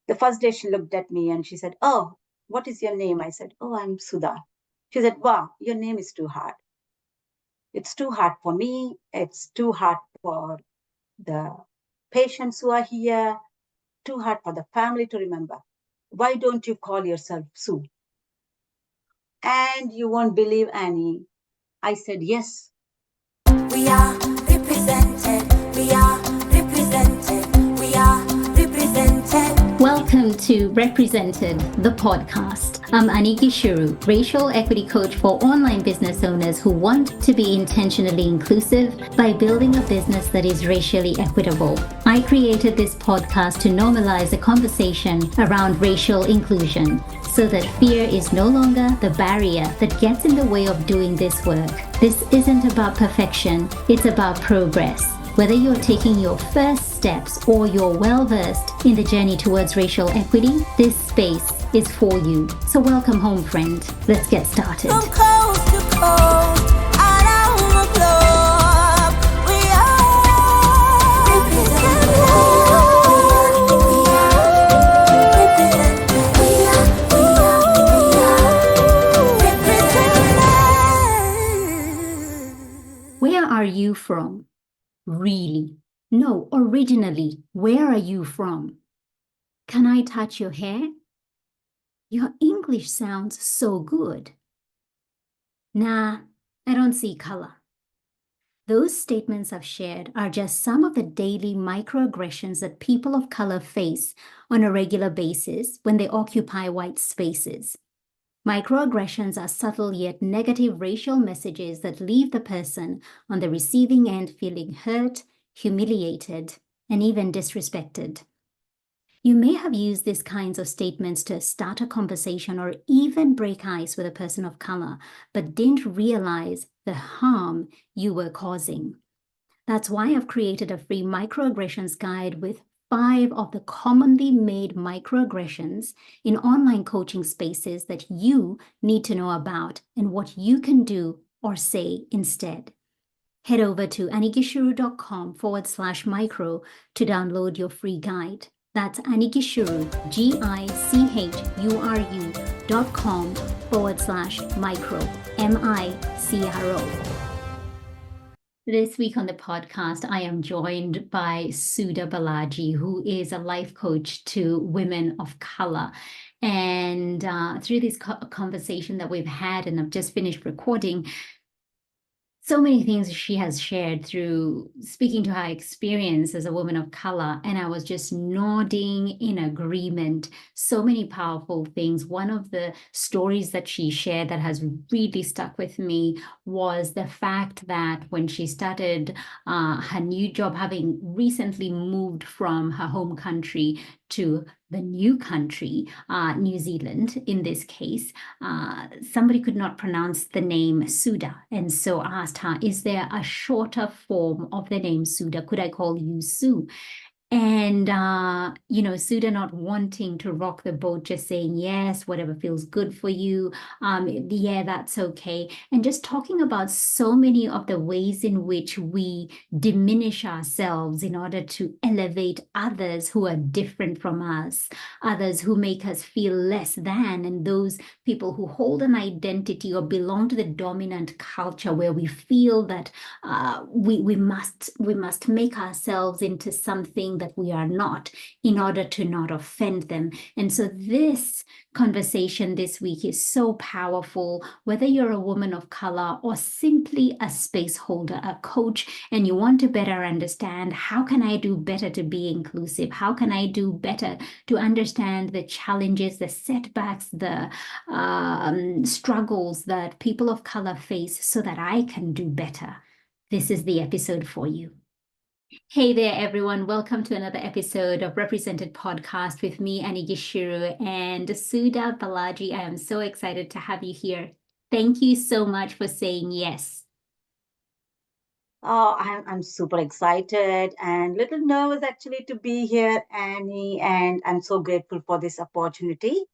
The first day she looked at me and she said, "Oh, what is your name?" I said, "Oh, I'm Sudha." She said, "Wow, your name is too hard. It's too hard for me. It's too hard for the patients who are here, too hard for the family to remember. Why don't you call yourself Sue?" And you won't believe, Annie, I said yes. We are represented. We are represented. We are represented. Welcome to Represented, the podcast. I'm Aniki Shuru, racial equity coach for online business owners who want to be intentionally inclusive by building a business that is racially equitable. I created this podcast to normalize a conversation around racial inclusion so that fear is no longer the barrier that gets in the way of doing this work. This isn't about perfection, it's about progress. Whether you're taking your first steps or you're well-versed in the journey towards racial equity, this space is for you. So welcome home, friend. Let's get started. From coast to coast, around the globe, we are represented. Where are you from? Really? No, originally, where are you from? Can I touch your hair? Your English sounds so good. Nah, I don't see color. Those statements I've shared are just some of the daily microaggressions that people of color face on a regular basis when they occupy white spaces. Microaggressions are subtle yet negative racial messages that leave the person on the receiving end feeling hurt, humiliated, and even disrespected. You may have used these kinds of statements to start a conversation or even break ice with a person of color, but didn't realize the harm you were causing. That's why I've created a free microaggressions guide with 5 of the commonly made microaggressions in online coaching spaces that you need to know about and what you can do or say instead. Head over to anikishuru.com/micro to download your free guide. That's Anikishuru, GICHURU.com/micro, MICRO. This week on the podcast, I am joined by Sudha Balaji, who is a life coach to women of color. And through this conversation that we've had, and I've just finished recording, so many things she has shared through speaking to her experience as a woman of color, and I was just nodding in agreement. So many powerful things. One of the stories that she shared that has really stuck with me was the fact that when she started her new job, having recently moved from her home country to the new country, New Zealand in this case, somebody could not pronounce the name Sudha, and so asked her, is there a shorter form of the name Sudha? Could I call you Sue? And, Sudha not wanting to rock the boat, just saying, yes, whatever feels good for you. Yeah, that's okay. And just talking about so many of the ways in which we diminish ourselves in order to elevate others who are different from us, others who make us feel less than, and those people who hold an identity or belong to the dominant culture where we feel that we must make ourselves into something that we are not in order to not offend them. And so this conversation this week is so powerful, whether you're a woman of color or simply a space holder, a coach, and you want to better understand how can I do better to be inclusive? How can I do better to understand the challenges, the setbacks, the struggles that people of color face so that I can do better? This is the episode for you. Hey there, everyone. Welcome to another episode of Represented Podcast with me, Aniki Shuru, and Sudha Balaji. I am so excited to have you here. Thank you so much for saying yes. Oh, I'm super excited and little nervous actually to be here, Annie, and I'm so grateful for this opportunity.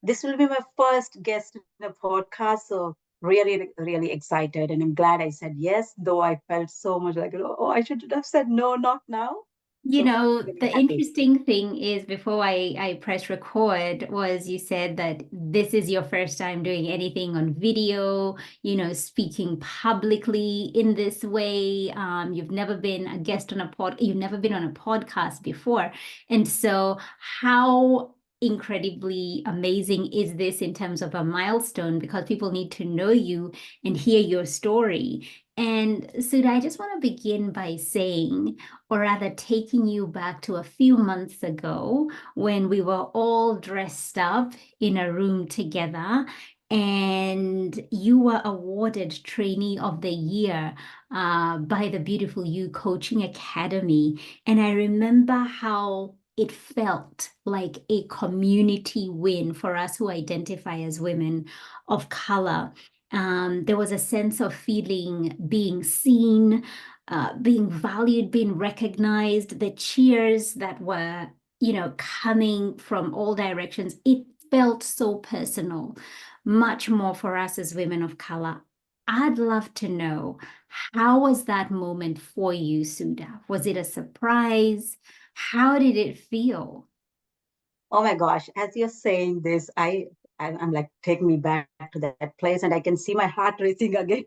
This will be my first guest in the podcast, so really, really excited, and I'm glad I said yes, though I felt so much like, oh, I should have said no, not now. You So know, really the happy. interesting thing is before I press record was you said that this is your first time doing anything on video, you know, speaking publicly in this way. You've never been a guest on you've never been on a podcast before. And so how incredibly amazing is this in terms of a milestone because people need to know you and hear your story. And Sudha, I just want to begin by saying, or rather taking you back to a few months ago when we were all dressed up in a room together and you were awarded Trainee of the Year by the Beautiful You Coaching Academy. And I remember how it felt like a community win for us who identify as women of color. There was a sense of feeling being seen, being valued, being recognized, the cheers that were, you know, coming from all directions. It felt so personal, much more for us as women of color. I'd love to know, how was that moment for you, Sudha? Was it a surprise? How did it feel? Oh my gosh, as you're saying this, I'm like, take me back to that place and I can see my heart racing again.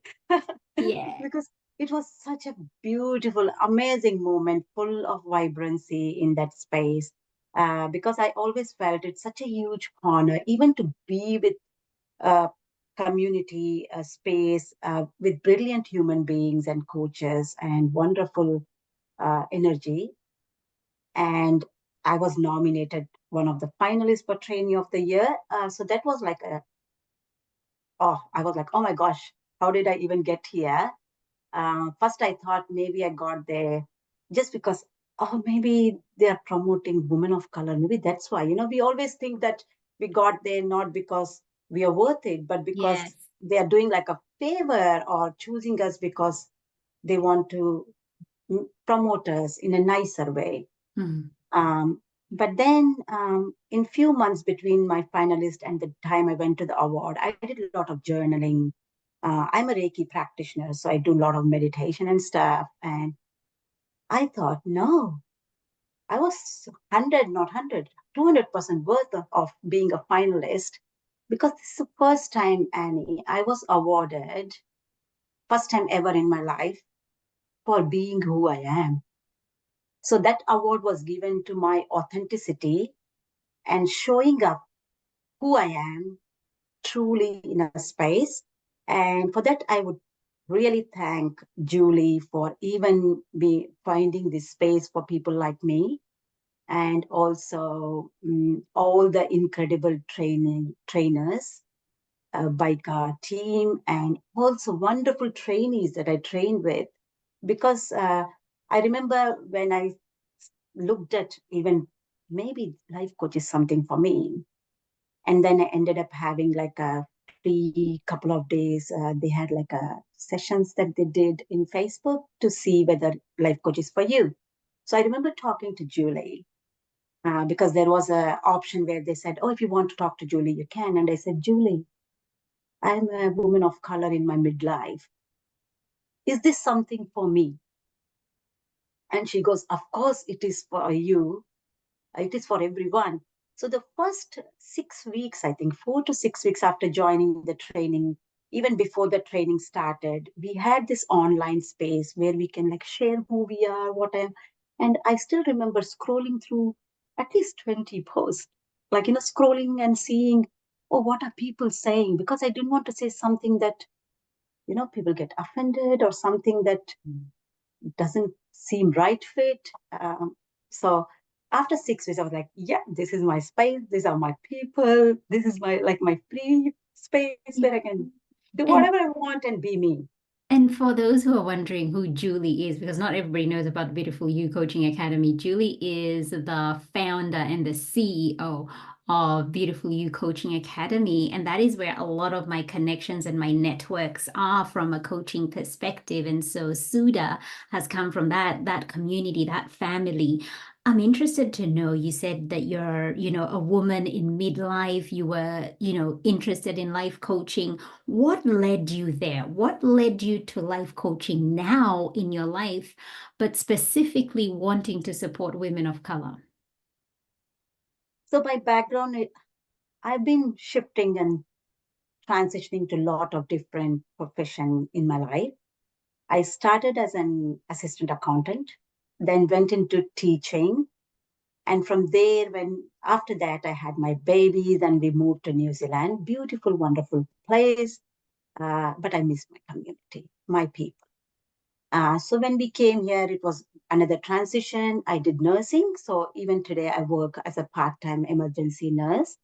Yeah. Because it was such a beautiful, amazing moment, full of vibrancy in that space. Because I always felt it's such a huge honor, even to be with a community, a space with brilliant human beings and coaches and wonderful energy. And I was nominated one of the finalists for Trainee of the Year. So that was like I was like, oh my gosh, how did I even get here? First, I thought maybe I got there just because, oh, maybe they are promoting women of color. Maybe that's why. We always think that we got there not because we are worth it, but because Yes. they are doing like a favor or choosing us because they want to promote us in a nicer way. Hmm. But then, in few months between my finalist and the time I went to the award, I did a lot of journaling. I'm a Reiki practitioner, so I do a lot of meditation and stuff. And I thought, no, I was 100, not 100, 200% worth of being a finalist because this is the first time, Annie, I was awarded, first time ever in my life, for being who I am. So that award was given to my authenticity and showing up who I am truly in a space. And for that, I would really thank Julie for even be finding this space for people like me, and also all the incredible trainers, Baika team, and also wonderful trainees that I trained with. Because I remember when I looked at even maybe life coach is something for me, and then I ended up having like a free couple of days. They had like a sessions that they did in Facebook to see whether life coach is for you. So I remember talking to Julie because there was a option where they said, "Oh, if you want to talk to Julie, you can." And I said, "Julie, I'm a woman of color in my midlife. Is this something for me?" And she goes, "Of course, it is for you. It is for everyone." So the first 6 weeks, I think 4 to 6 weeks after joining the training, even before the training started, we had this online space where we can like share who we are, what I am. And I still remember scrolling through at least 20 posts, like, scrolling and seeing, oh, what are people saying? Because I didn't want to say something that, people get offended or something that doesn't seem right fit. So after 6 weeks, I was like, yeah, this is my space. These are my people. This is my free space where I can do And whatever I want and be me. And for those who are wondering who Julie is, because not everybody knows about Beautiful You Coaching Academy, Julie is the founder and the CEO of Beautiful You Coaching Academy. And that is where a lot of my connections and my networks are from a coaching perspective. And so Sudha has come from that community, that family. I'm interested to know, you said that you're, a woman in midlife, you were, interested in life coaching. What led you there? What led you to life coaching now in your life, but specifically wanting to support women of color? So my background, I've been shifting and transitioning to a lot of different profession in my life. I started as an assistant accountant, then went into teaching. And from there, when after that, I had my baby, then we moved to New Zealand. Beautiful, wonderful place. But I missed my community, my people. So when we came here, it was another transition. I did nursing. So even today, I work as a part time emergency nurse.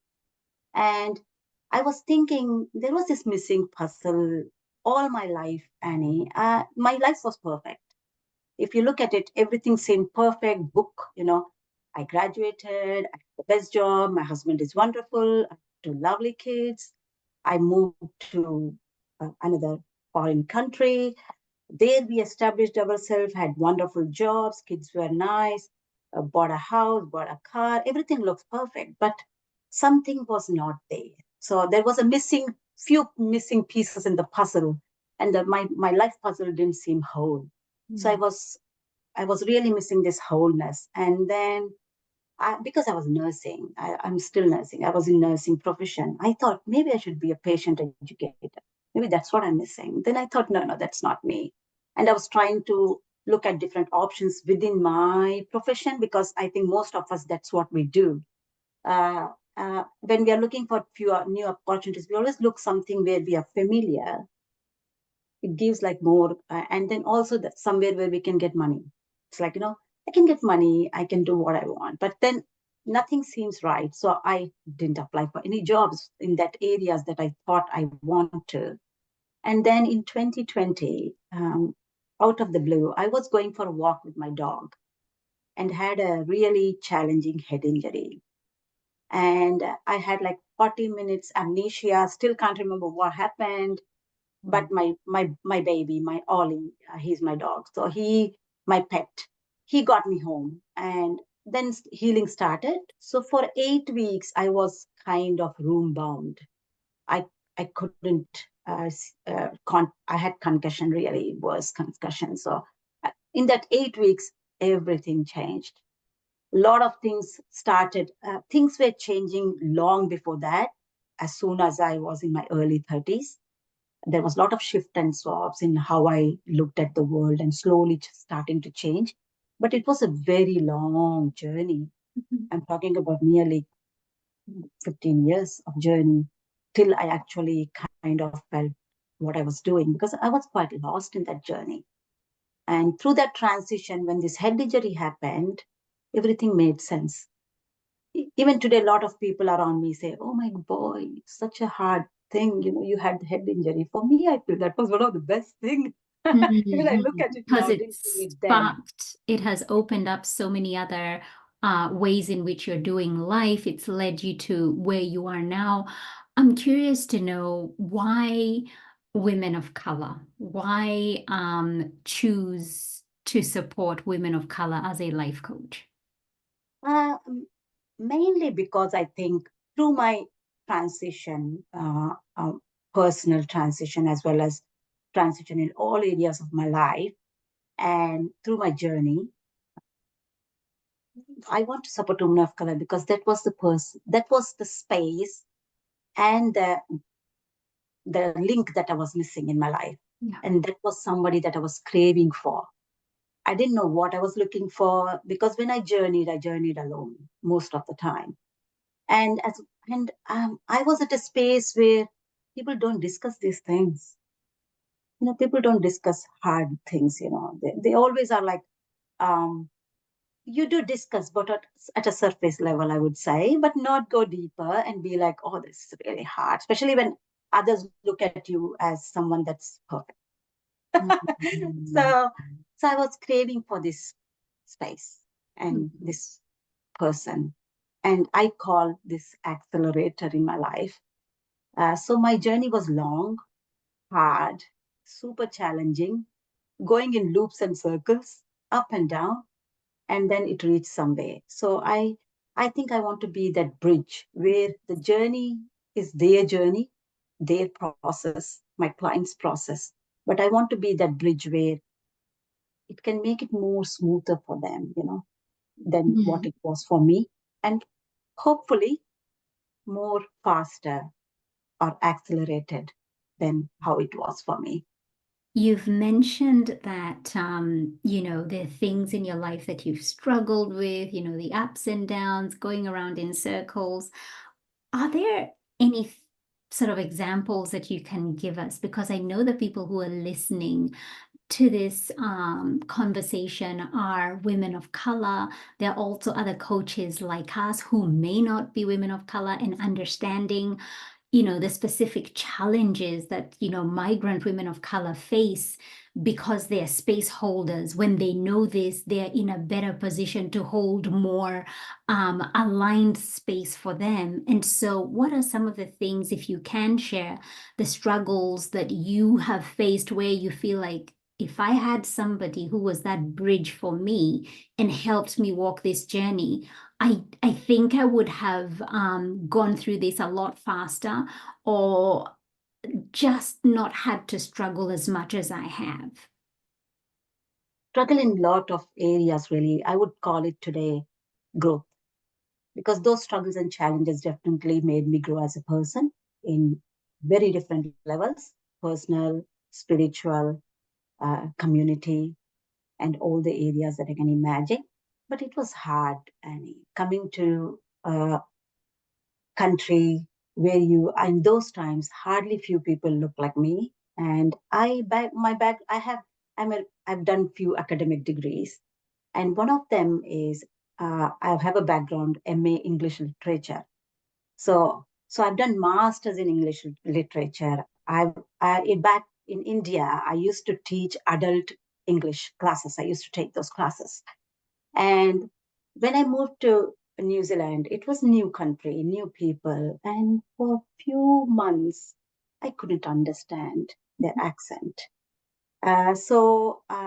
And I was thinking there was this missing puzzle all my life, Annie. My life was perfect. If you look at it, everything seemed perfect. I graduated, I had the best job, my husband is wonderful, I have two lovely kids. I moved to another foreign country. There we established ourselves, had wonderful jobs, kids were nice, bought a house, bought a car, everything looks perfect, but something was not there. So there was a few missing pieces in the puzzle, and my life puzzle didn't seem whole. So I was really missing this wholeness. And then because I was nursing, I'm still nursing. I was in nursing profession. I thought maybe I should be a patient educator. Maybe that's what I'm missing. Then I thought, no, that's not me. And I was trying to look at different options within my profession because I think most of us, that's what we do. When we are looking for few new opportunities, we always look something where we are familiar. It gives like more, and then also that somewhere where we can get money. It's like, I can get money, I can do what I want, but then nothing seems right. So I didn't apply for any jobs in that areas that I thought I want to. And then in 2020, out of the blue, I was going for a walk with my dog and had a really challenging head injury. And I had like 40 minutes amnesia, still can't remember what happened. But my baby, my Ollie, he's my dog. So my pet, he got me home, and then healing started. So for 8 weeks, I was kind of room bound. I I couldn't. I had concussion, really worse concussion. So in that 8 weeks, everything changed. A lot of things started. Things were changing long before that. As soon as I was in my early 30s, there was a lot of shift and swaps in how I looked at the world and slowly starting to change. But it was a very long journey. I'm talking about nearly 15 years of journey till I actually kind of felt what I was doing because I was quite lost in that journey. And through that transition, when this head injury happened, everything made sense. Even today, a lot of people around me say, "Oh my boy, such a hard thing. You had the head injury." For me, I feel that was one of the best things. When I look at it Because now, it didn't see it then. sparked, it has opened up so many other ways in which you're doing life. It's led you to where you are now. I'm curious to know why women of color, why choose to support women of color as a life coach? Mainly because I think through my transition, personal transition, as well as transition in all areas of my life, and through my journey, I want to support women of color because that was the person, that was the space and the link that I was missing in my life. Yeah. And that was somebody that I was craving for. I didn't know what I was looking for because when I journeyed alone most of the time. And I was at a space where people don't discuss these things. People don't discuss hard things. They always are like, um, you do discuss, but at a surface level, I would say, but not go deeper and be like, oh, this is really hard, especially when others look at you as someone that's perfect. Mhm. so, so I was craving for this space and Mhm. this person. And I call this accelerator in my life. So my journey was long, hard, super challenging, going in loops and circles, up and down. and then it reached somewhere. So I think I want to be that bridge where the journey is their journey, their process, my client's process. But I want to be that bridge where it can make it more smoother for them, than what Mm. it was for me. And hopefully more faster or accelerated than how it was for me. You've mentioned that, there are things in your life that you've struggled with, the ups and downs, going around in circles. Are there any sort of examples that you can give us? Because I know the people who are listening to this conversation are women of color. There are also other coaches like us who may not be women of color, and understanding the specific challenges that migrant women of color face, because they're space holders. When they know this, they're in a better position to hold more aligned space for them. And so what are some of the things, if you can share, the struggles that you have faced where you feel like, if I had somebody who was that bridge for me and helped me walk this journey, I think I would have gone through this a lot faster, or just not had to struggle as much as I have. Struggle in a lot of areas, really. I would call it today growth, because those struggles and challenges definitely made me grow as a person in very different levels: personal, spiritual, community, and all the areas that I can imagine. But it was hard, Annie, coming to a country where you, in those times, hardly few people look like me. And I have, I've done few academic degrees, and one of them is I have a background MA English literature. So I've done masters in English literature. Back in India, I used to teach adult English classes. I used to take those classes. And when I moved to New Zealand, it was new country, new people, and for a few months, I couldn't understand their accent. I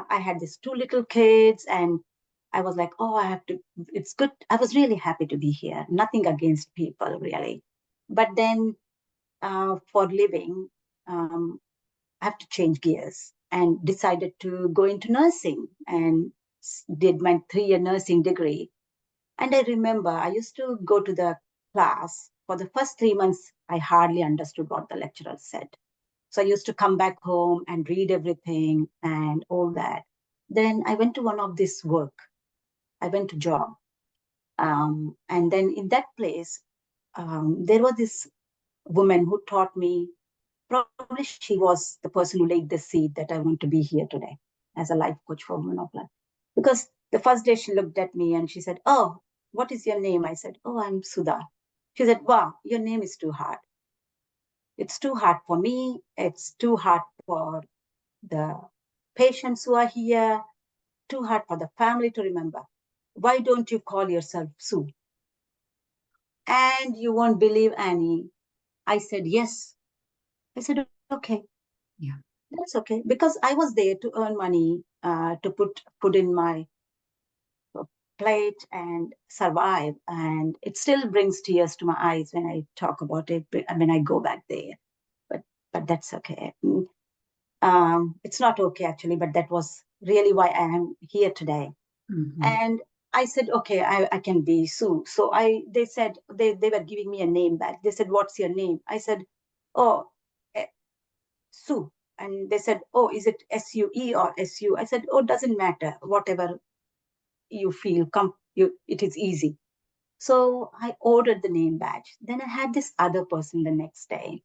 had these two little kids, and I was like, oh, I have to, it's good. I was really happy to be here. Nothing against people, really. But then for living, I have to change gears and decided to go into nursing and did my 3 year nursing degree. And I remember I used to go to the class. For the first 3 months, I hardly understood what the lecturer said. So I used to come back home and read everything and all that. Then I went to one of this work. I went to job. And then in that place, there was this woman who taught me. Probably she was the person who laid the seed that I want to be here today as a life coach for women of life. Because the first day she looked at me and she said, oh, what is your name? I said, oh, I'm Sudha. She said, wow, your name is too hard. It's too hard for me. It's too hard for the patients who are here, too hard for the family to remember. Why don't you call yourself Sue? And you won't believe, Annie. I said, yes. I said, okay, Yeah. that's okay. Because I was there to earn money, to put food in my plate and survive. And it still brings tears to my eyes when I talk about it, when I go back there. But but that's okay. It's not okay actually, but that was really why I am here today. Mm-hmm. And I said, okay, I can be Sue. So they said, they were giving me a name back. They said, what's your name? I said, oh, eh, Sue. And they said, oh, is it SUE or SU? I said, oh, doesn't matter. Whatever you feel, it is easy. So I ordered the name badge. Then I had this other person the next day.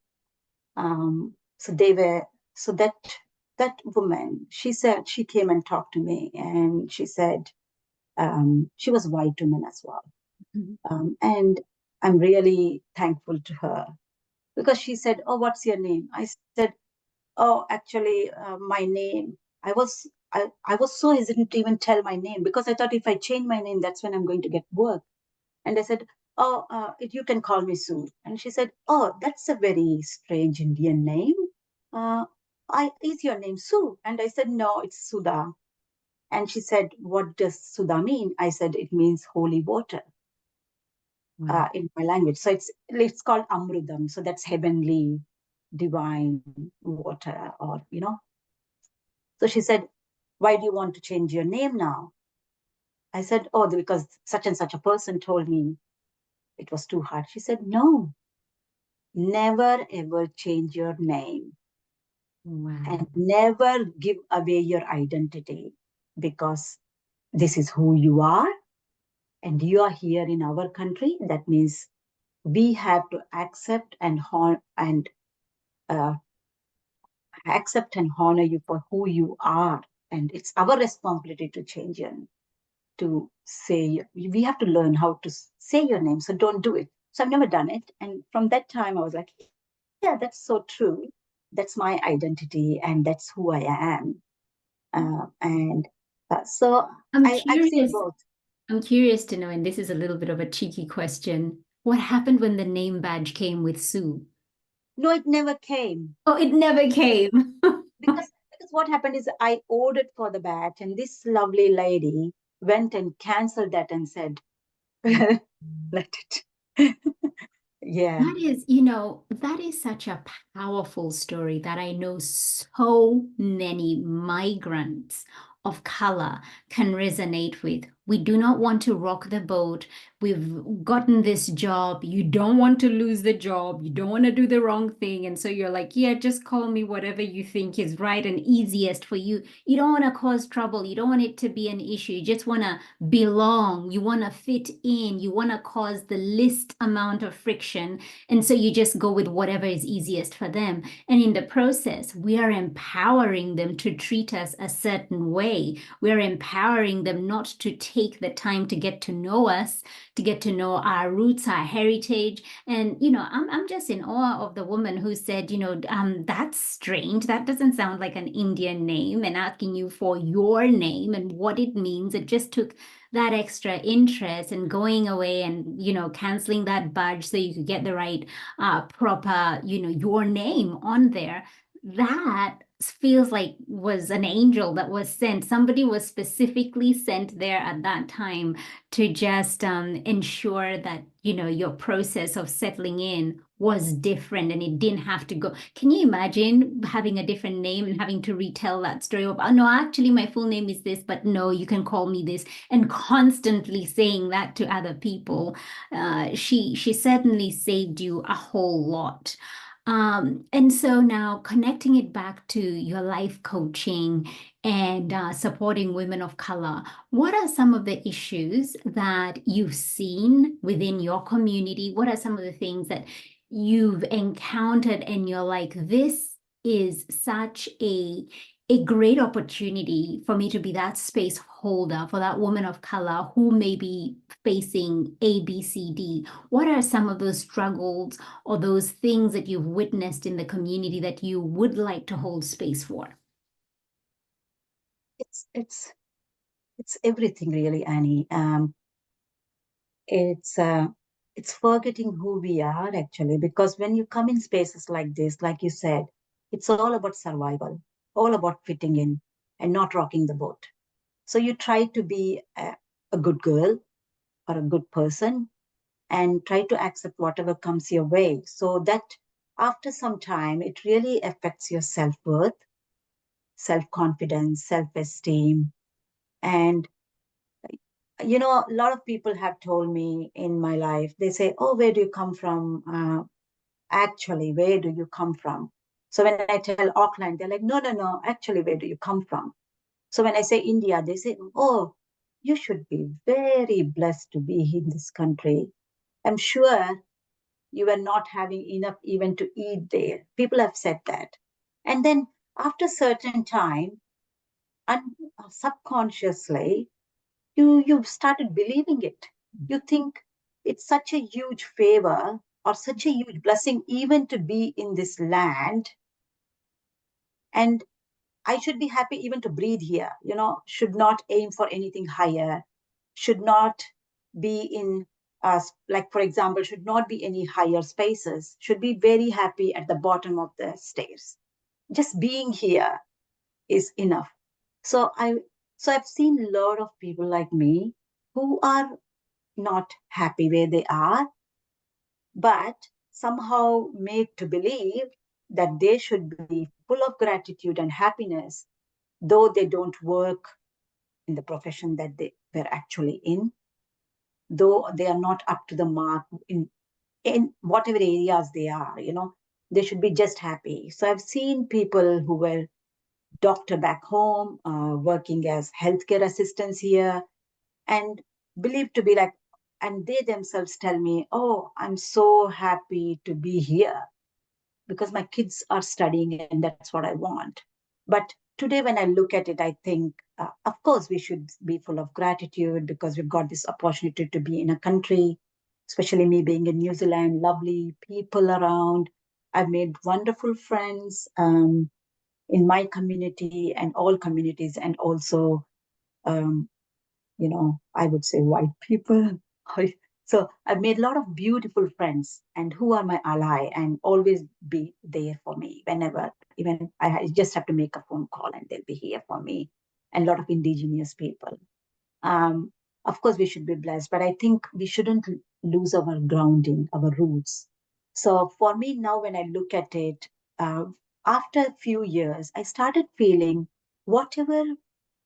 So they were, so that woman, she said, she came and talked to me, and she said, she was a white woman as well. Mm-hmm. And I'm really thankful to her, because she said, oh, what's your name? I said, oh, actually, my name, I was so hesitant to even tell my name, because I thought if I change my name, that's when I'm going to get work. And I said, oh, you can call me Sue. And she said, oh, that's a very strange Indian name. Uh, is your name Sue? And I said, no, it's Sudha. And she said, what does Sudha mean? I said, it means holy water Wow. in my language. So it's called Amrudam. So that's heavenly, divine water, or, you know. So she said, why do you want to change your name now? I said, oh, because such and such a person told me it was too hard. She said, no, never ever change your name Wow. and never give away your identity, because this is who you are and you are here in our country. That means we have to accept and uh, accept and honor you for who you are, and it's our responsibility to change your, to say, we have to learn how to say your name, so don't do it. So I've never done it, and from that time I was like, yeah, that's so true. That's my identity and that's who I am. And so I'm I've seen curious. both. I'm curious to know, and this is a little bit of a cheeky question. What happened when the name badge came with Sue? No, it never came. Oh, it never came. Because what happened is I ordered for the batch, and this lovely lady went and canceled that and said, let it. Yeah. That is, you know, that is such a powerful story that I know so many migrants of color can resonate with. We do not want to rock the boat. We've gotten this job. You don't want to lose the job. You don't want to do the wrong thing. And so you're like, yeah, just call me whatever you think is right and easiest for you. You don't want to cause trouble. You don't want it to be an issue. You just want to belong. You want to fit in. You want to cause the least amount of friction. And so you just go with whatever is easiest for them. And in the process, we are empowering them to treat us a certain way. We're empowering them not to take the time to get to know us, to get to know our roots, our heritage. And, you know, I'm just in awe of the woman who said, you know, that's strange. That doesn't sound like an Indian name, and asking you for your name and what it means. It just took that extra interest and going away and, you know, canceling that badge so you could get the right proper, you know, your name on there. That feels like was an angel that was sent. Somebody was specifically sent there at that time to just ensure that, you know, your process of settling in was different and it didn't have to go. Can you imagine having a different name and having to retell that story of, oh, no, actually my full name is this, but no, you can call me this, and constantly saying that to other people? She certainly saved you a whole lot. And so now connecting it back to your life coaching and supporting women of color, what are some of the issues that you've seen within your community? What are some of the things that you've encountered and you're like, this is such a great opportunity for me to be that space holder for that woman of color who may be facing A, B, C, D? What are some of those struggles or those things that you've witnessed in the community that you would like to hold space for? It's it's it's everything really, Annie. It's uh, it's forgetting who we are actually, because when you come in spaces like this, like you said, it's all about survival, all about fitting in and not rocking the boat. So you try to be a good girl or a good person and try to accept whatever comes your way. So that after some time, it really affects your self-worth, self-confidence, self-esteem. And, you know, a lot of people have told me in my life, they say, oh, where do you come from? Actually, where do you come from? So when I tell Auckland, they're like, no, no, no, actually, where do you come from? So when I say India, they say, oh, you should be very blessed to be in this country. I'm sure you were not having enough even to eat there. People have said that. And then after a certain time, and subconsciously, you've started believing it. You think it's such a huge favor or such a huge blessing even to be in this land, and I should be happy even to breathe here, you know, should not aim for anything higher, should not be in, like, for example, should not be any higher spaces, should be very happy at the bottom of the stairs. Just being here is enough. So So I've seen a lot of people like me who are not happy where they are, but somehow made to believe that they should be full of gratitude and happiness, though they don't work in the profession that they were actually in, though they are not up to the mark in whatever areas they are, they should be just happy. So I've seen people who were doctor back home, working as healthcare assistants here, and believed to be like, and they themselves tell me, oh, I'm so happy to be here because my kids are studying and that's what I want. But today, when I look at it, I think, of course, we should be full of gratitude because we've got this opportunity to be in a country, especially me being in New Zealand, lovely people around. I've made wonderful friends in my community and all communities, and also um, I would say white people. So I've made a lot of beautiful friends and who are my ally and always be there for me whenever, even I just have to make a phone call and they'll be here for me. And a lot of indigenous people. Um, of course, we should be blessed, but I think we shouldn't lose our grounding, our roots. So for me now, when I look at it, uh, after a few years, I started feeling whatever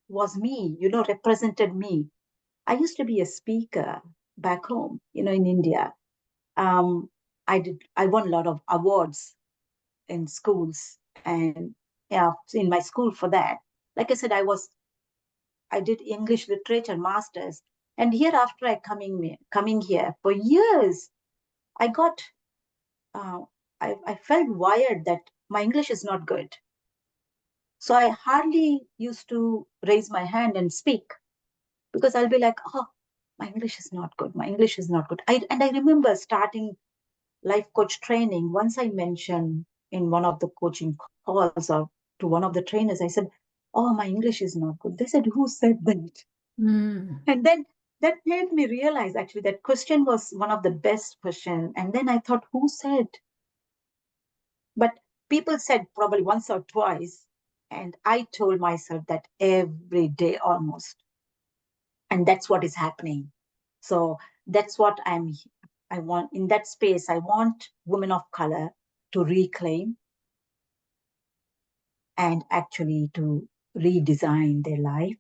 was me, represented me. I used to be a speaker back home, in India. Um, I won a lot of awards in schools and yeah, in my school for that. Like I said, I did English literature masters. And here after coming here for years, I got, uh, I felt wired that my English is not good. So I hardly used to raise my hand and speak because I'll be like, oh, my English is not good. My English is not good. And I remember starting life coach training. Once I mentioned in one of the coaching calls or to one of the trainers, I said, oh, my English is not good. They said, who said that? Mm. And then that made me realize actually that question was one of the best questions. And then I thought, who said? But people said probably once or twice. And I told myself that every day almost. And that's what is happening. So that's what I want in that space. I want women of color to reclaim and actually to redesign their life.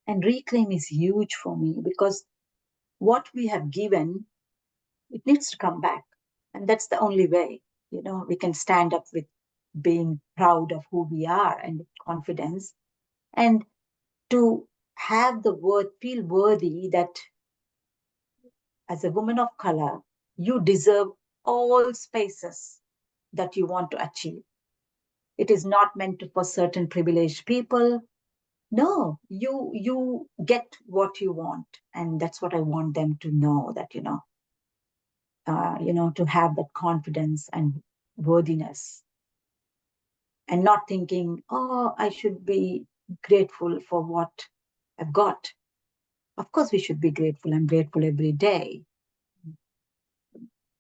And reclaim is huge for me because what we have given, it needs to come back. And that's the only way, we can stand up with being proud of who we are and with confidence, and to have the word feel worthy that as a woman of color, you deserve all spaces that you want to achieve. It is not meant for certain privileged people. No, you get what you want, and that's what I want them to know. That to have that confidence and worthiness, and not thinking, oh, I should be grateful for what I've got. Of course, we should be grateful. I'm grateful every day,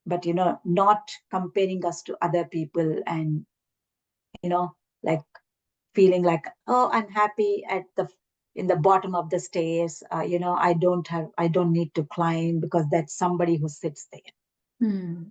but not comparing us to other people and like feeling like, oh, I'm happy at the in the bottom of the stairs. I don't need to climb because that's somebody who sits there. Mm.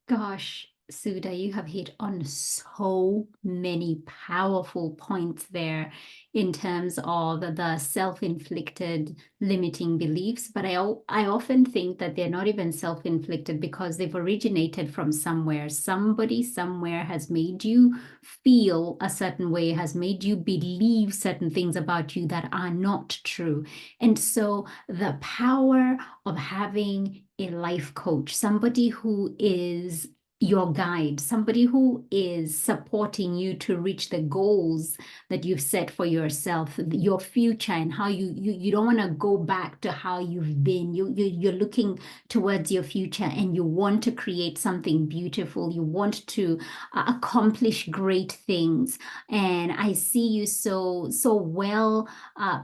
Gosh, Sudha, you have hit on so many powerful points there in terms of the self-inflicted limiting beliefs. But I often think that they're not even self-inflicted because they've originated from somewhere. Somebody somewhere has made you feel a certain way, has made you believe certain things about you that are not true. And so the power of having a life coach, somebody who is your guide, somebody who is supporting you to reach the goals that you've set for yourself, your future, and how you don't want to go back to how you've been. You're looking towards your future and you want to create something beautiful. You want to accomplish great things. And I see you so well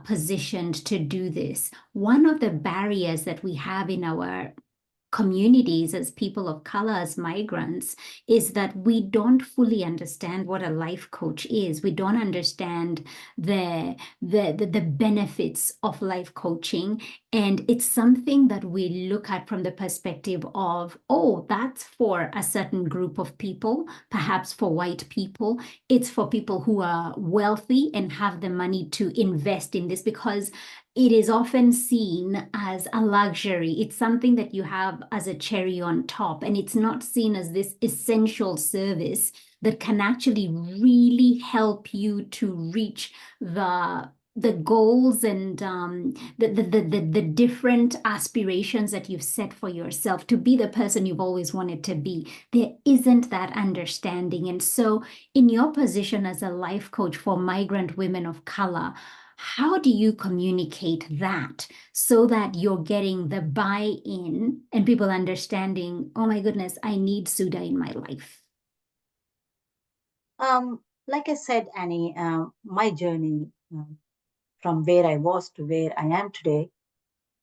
positioned to do this. One of the barriers that we have in our communities, as people of color, as migrants, is that we don't fully understand what a life coach is. We don't understand the benefits of life coaching. And it's something that we look at from the perspective of, oh, that's for a certain group of people, perhaps for white people. It's for people who are wealthy and have the money to invest in this, because it is often seen as a luxury. It's something that you have as a cherry on top, and it's not seen as this essential service that can actually really help you to reach the goals and the different aspirations that you've set for yourself to be the person you've always wanted to be. There isn't that understanding. And so in your position as a life coach for migrant women of color, how do you communicate that so that you're getting the buy-in and people understanding, oh my goodness, I need Sudha in my life? Like I said, Annie, my journey from where I was to where I am today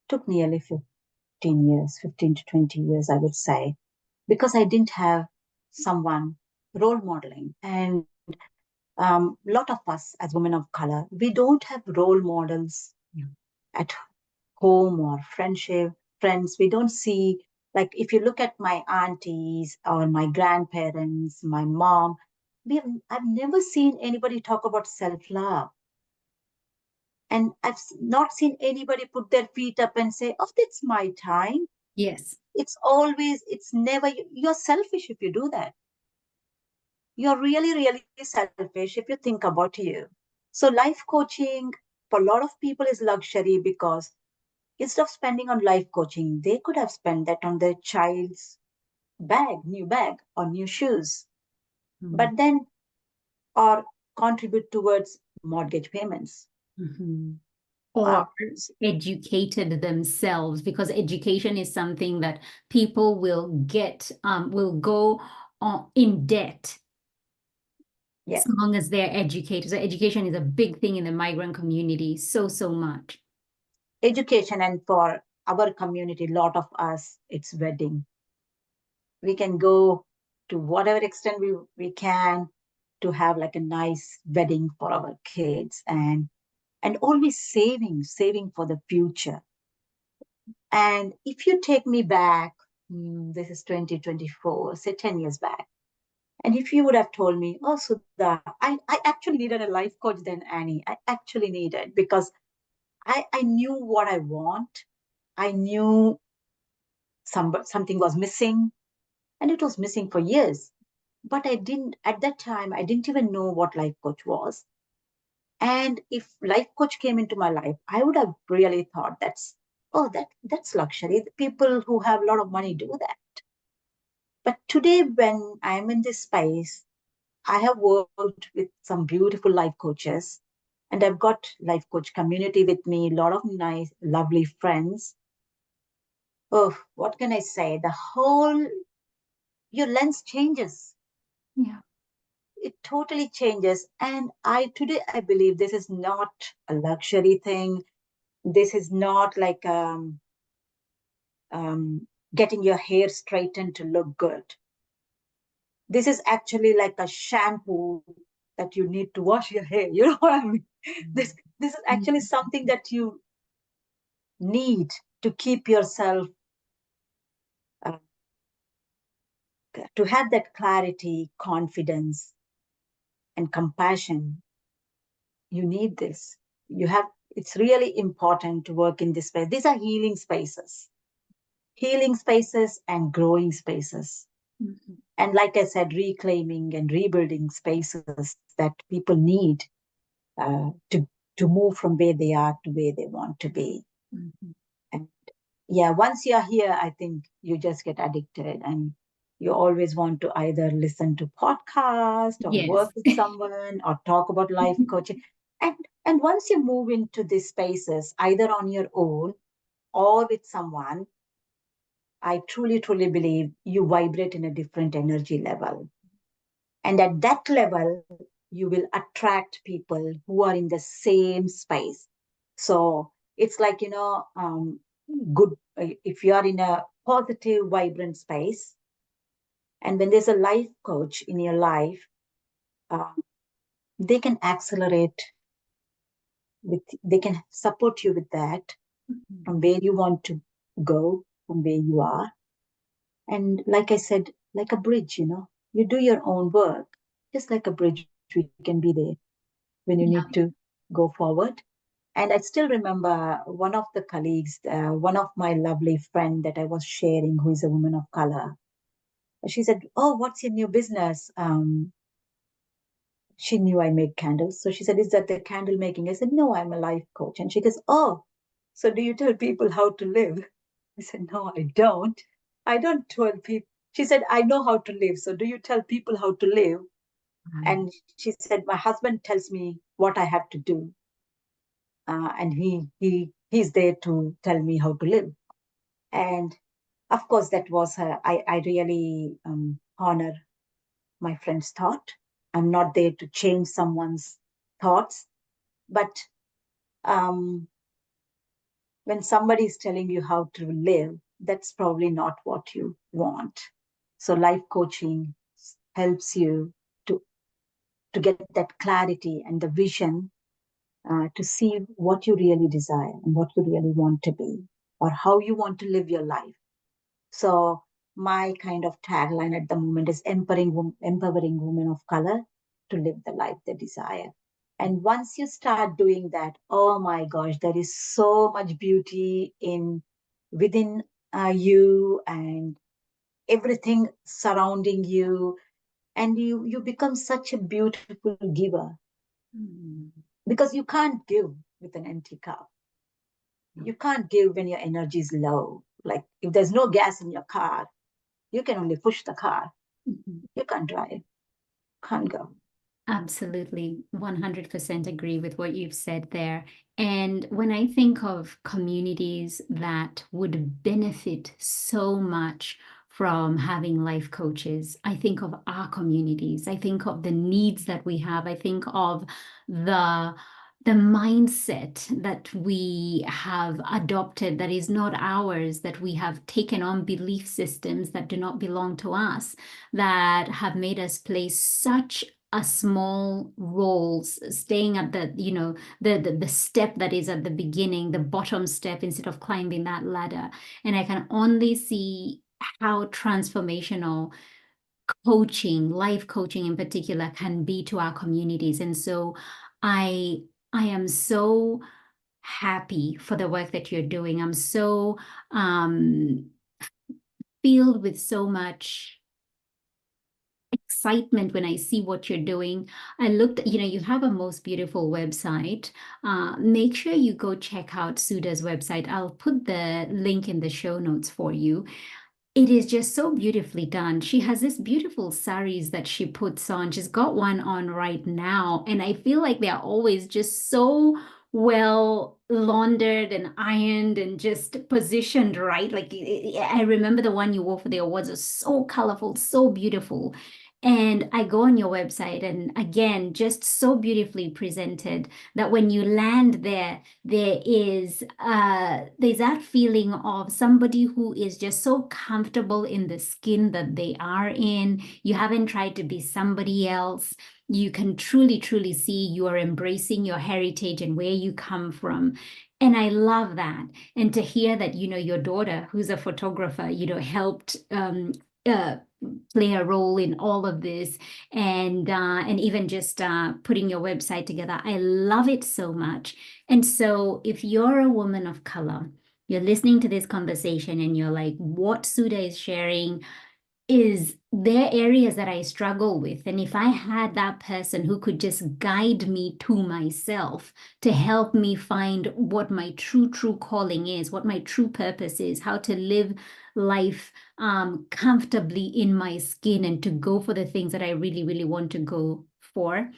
took nearly 15 years, 15 to 20 years, I would say, because I didn't have someone role modeling. And lot of us as women of color, we don't have role models at home or friends. We don't see, like, if you look at my aunties or my grandparents, my mom, I've never seen anybody talk about self-love. And I've not seen anybody put their feet up and say, oh, it's my time. Yes. It's never, you're selfish if you do that. You're really, really selfish if you think about you. So life coaching for a lot of people is luxury, because instead of spending on life coaching, they could have spent that on their child's new bag or new shoes. But then, or contribute towards mortgage payments. Or Uh, educated themselves, because education is something that people will go in debt yeah, so long as they're educated. So education is a big thing in the migrant community, so much. education, and for our community, a lot of us, it's wedding. We can go to whatever extent we can to have like a nice wedding for our kids, and always saving for the future. And if you take me back, this is 2024, say 10 years back, and if you would have told me, oh, Sudha, I actually needed a life coach then, Annie. I actually needed, because I knew what I want. I knew something was missing, and it was missing for years. But at that time, I didn't even know what life coach was. And if life coach came into my life, I would have really thought that's luxury. The people who have a lot of money do that. But today, when I'm in this space, I have worked with some beautiful life coaches, and I've got life coach community with me, a lot of nice, lovely friends. Oh, what can I say? Your lens changes. Yeah. It totally changes. And today I believe this is not a luxury thing. This is not like getting your hair straightened to look good. This is actually like a shampoo that you need to wash your hair. You know what I mean? This is actually something that you need to keep yourself, uh, to have that clarity, confidence, and compassion. You need this. It's really important to work in this space. These are healing spaces and growing spaces. And like I said, reclaiming and rebuilding spaces that people need to move from where they are to where they want to be. And yeah, once you're here, I think you just get addicted, and you always want to either listen to podcast or Yes. work with someone or talk about life coaching. And once you move into these spaces, either on your own or with someone, I truly, truly believe you vibrate in a different energy level. And at that level, you will attract people who are in the same space. So it's like, good, if you are in a positive, vibrant space, and when there's a life coach in your life, uh, they can accelerate they can support you with that from where you want to go, from where you are. And like I said, like a bridge, you do your own work, just like a bridge, we can be there when you need Yeah. to go forward. And I still remember one of the colleagues, one of my lovely friend that I was sharing, who is a woman of color. She said, "Oh, what's your new business?" She knew I make candles. So she said, "Is that the candle making?" I said, "No, I'm a life coach." And she goes, "Oh, so do you tell people how to live?" I said, "No, I don't. I don't tell people." She said, "I know how to live. So do you tell people how to live?" And she said, "My husband tells me what I have to do. And he's there to tell me how to live." And of course, that was her. I really honor my friend's thought. I'm not there to change someone's thoughts, but um, when somebody is telling you how to live, that's probably not what you want. So life coaching helps you to to get that clarity and the vision, to see what you really desire and what you really want to be, or how you want to live your life. So my kind of tagline at the moment is empowering women of color to live the life they desire. And once you start doing that, oh my gosh, there is so much beauty in within you, and everything surrounding you, and you become such a beautiful giver, Mm. because you can't give with an empty cup. You can't give when your energy is low. Like if there's no gas in your car, you can only push the car. Mhm. You can't drive, can't go. Absolutely, 100% agree with what you've said there. And when I think of communities that would benefit so much from having life coaches, I think of our communities. I think of the needs that we have. I think of the the mindset that we have adopted that is not ours, that we have taken on belief systems that do not belong to us, that have made us play such a small roles, staying at the the step that is at the beginning, the bottom step, instead of climbing that ladder. And I can only see how transformational coaching, life coaching in particular, can be to our communities. And so i I am so happy for the work that you're doing. I'm so um filled with so much excitement when I see what you're doing. I looked, you have a most beautiful website. Make sure you go check out Sudha's website. I'll put the link in the show notes for you. It is just so beautifully done. She has this beautiful saris that she puts on. She's got one on right now, and I feel like they're always just so well laundered and ironed and just positioned right. Like I remember the one you wore for the awards was so colorful, so beautiful. And I go on your website, and again, just so beautifully presented that when you land there, there's that feeling of somebody who is just so comfortable in the skin that they are in. You haven't tried to be somebody else. You can truly, truly see you are embracing your heritage and where you come from. And I love that. And to hear that, your daughter, who's a photographer, helped uh, play a role in all of this, and even just putting your website together. I love it so much. And so if you're a woman of color, you're listening to this conversation and you're like, what Sudha is sharing is there areas that I struggle with. And if I had that person who could just guide me to myself to help me find what my true calling is, what my true purpose is, how to live life comfortably in my skin and to go for the things that I really, really want to go for,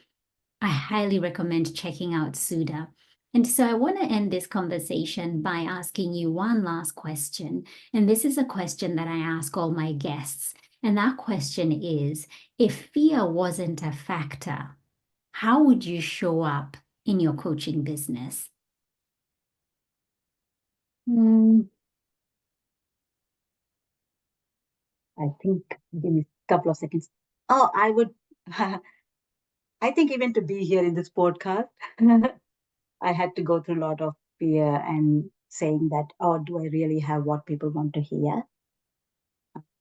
I highly recommend checking out Sudha. And so I want to end this conversation by asking you one last question. And this is a question that I ask all my guests. And that question is, if fear wasn't a factor, how would you show up in your coaching business? I think, give me a couple of seconds. Oh, I would, I think even to be here in this podcast, I had to go through a lot of fear and saying that, oh, do I really have what people want to hear?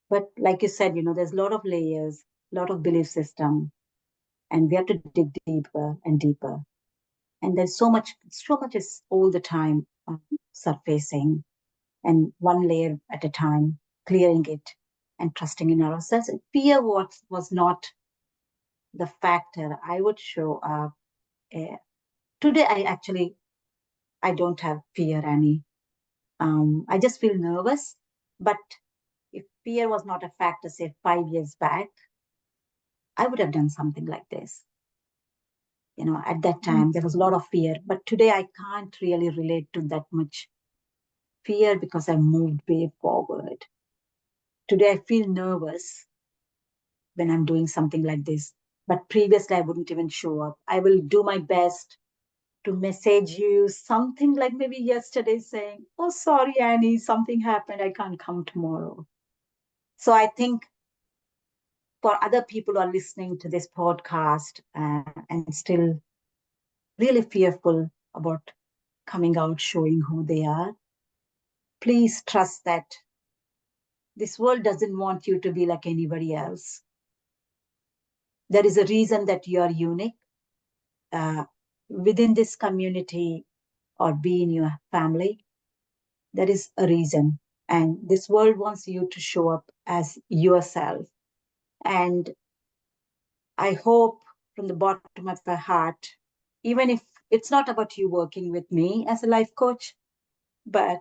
But like you said, there's a lot of layers, a lot of belief system, and we have to dig deeper and deeper. And there's so much is all the time surfacing, and one layer at a time, clearing it and trusting in ourselves. And fear was not the factor I would show up. Uh, Today, I don't have fear any. I just feel nervous. But if fear was not a factor, say 5 years back, I would have done something like this. At that time, there was a lot of fear. But today, I can't really relate to that much fear because I moved way forward. Today, I feel nervous when I'm doing something like this. But previously, I wouldn't even show up. I will do my best to message you something like maybe yesterday saying, oh, sorry, Annie, something happened. I can't come tomorrow. So I think for other people who are listening to this podcast and still really fearful about coming out, showing who they are, please trust that this world doesn't want you to be like anybody else. There is a reason that you are unique. Within this community or be in your family, there is a reason. And this world wants you to show up as yourself. And I hope from the bottom of my heart, even if it's not about you working with me as a life coach, but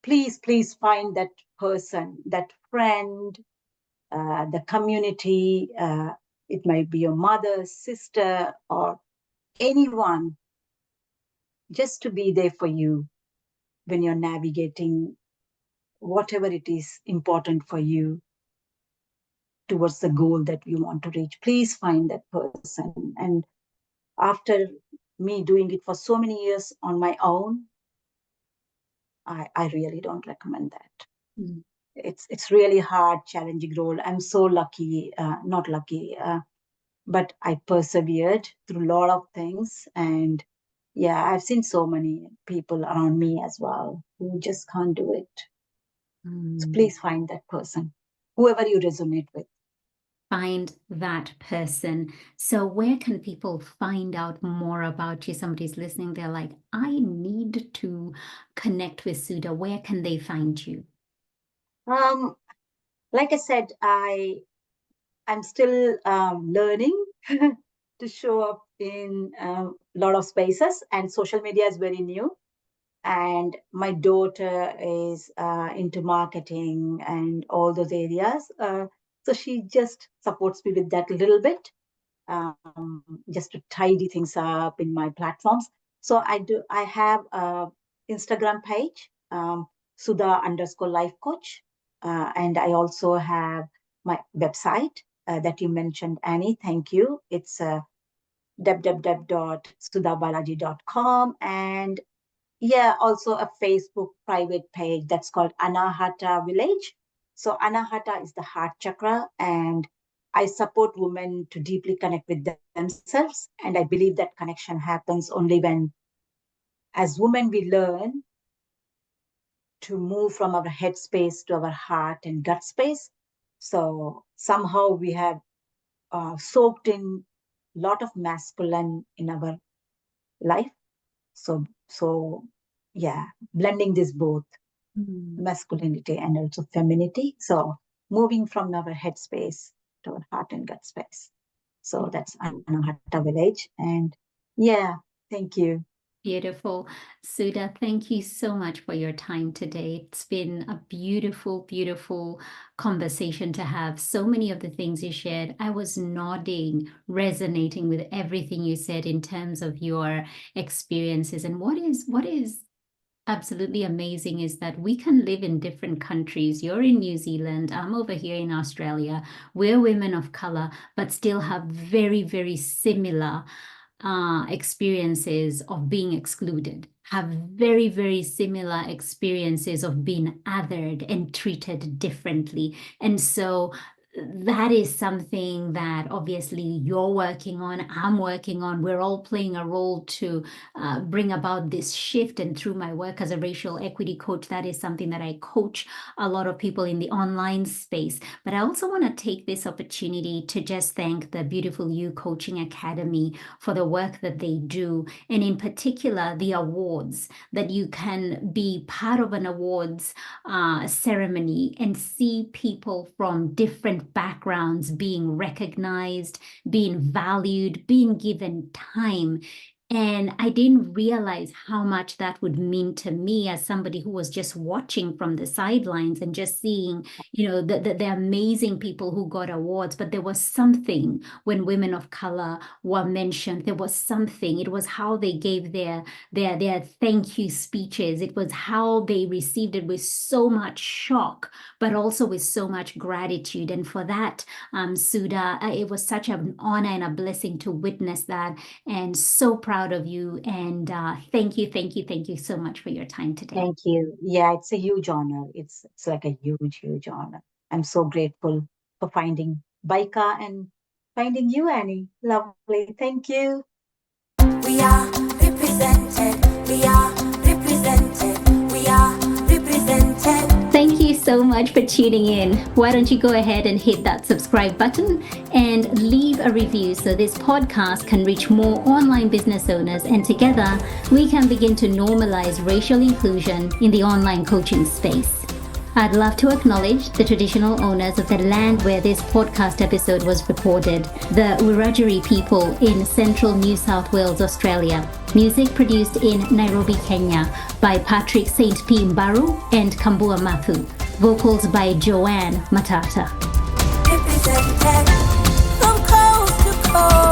please find that person, that friend, the community. It might be your mother, sister, or anyone, just to be there for you when you're navigating whatever it is important for you towards the goal that you want to reach. Please find that person. And after me doing it for so many years on my own, I really don't recommend that. Mm. It's really hard, challenging role. I'm so lucky, not lucky, but I persevered through a lot of things. And yeah, I've seen so many people around me as well who just can't do it. So please find that person, whoever you resonate with. Find that person. So where can people find out more about you? Somebody's listening, they're like, I need to connect with Sudha. Where can they find you? Like I said, I'm still learning to show up in a lot of spaces, and social media is very new. And my daughter is into marketing and all those areas. So she just supports me with that a little bit, just to tidy things up in my platforms. So I have a Instagram page, Sudha underscore life coach. And I also have my website that you mentioned, Annie. Thank you. It's www.sudhabalaji.com. And yeah, also a Facebook private page that's called Anahata Village. So Anahata is the heart chakra, and I support women to deeply connect with themselves. And I believe that connection happens only when, as women, we learn to move from our head space to our heart and gut space. So somehow we have soaked in a lot of masculine in our life. So yeah, blending this both masculinity and also femininity. So moving from our head space to our heart and gut space. So that's Anahata Village. And yeah, thank you. Beautiful. Sudha, thank you so much for your time today. It's been a beautiful, beautiful conversation to have. So many of the things you shared, I was nodding, resonating with everything you said in terms of your experiences. And what is absolutely amazing is that we can live in different countries. You're in New Zealand, I'm over here in Australia. We're women of color, but still have very, very similar experiences of being excluded, have very, very similar experiences of being othered and treated differently. And so that is something that obviously you're working on, I'm working on. We're all playing a role to bring about this shift. And through my work as a racial equity coach, that is something that I coach a lot of people in the online space. But I also want to take this opportunity to just thank the Beautiful You Coaching Academy for the work that they do. And in particular, the awards, that you can be part of an awards ceremony and see people from different backgrounds being recognized, being valued, being given time. And I didn't realize how much that would mean to me as somebody who was just watching from the sidelines and just seeing, the amazing people who got awards. But there was something when women of color were mentioned. There was something. It was how they gave their thank you speeches. It was how they received it with so much shock, but also with so much gratitude. And for that, Sudha, it was such an honor and a blessing to witness that. And so proud of you, and thank you so much for your time today. Thank you. Yeah, it's a huge honor. It's like a huge honor. I'm so grateful for finding Baika and finding you, Annie. Lovely. Thank you. We are represented. We are represented. We are represented. Thank you so much for tuning in. Why don't you go ahead and hit that subscribe button and leave a review so this podcast can reach more online business owners, and together we can begin to normalize racial inclusion in the online coaching space. I'd love to acknowledge the traditional owners of the land where this podcast episode was recorded, the Wiradjuri people in central New South Wales, Australia. Music produced in Nairobi, Kenya by Patrick St. P. Mbaru and Kambua Mathu. Vocals by Joanne Matata. Represented from coast to coast.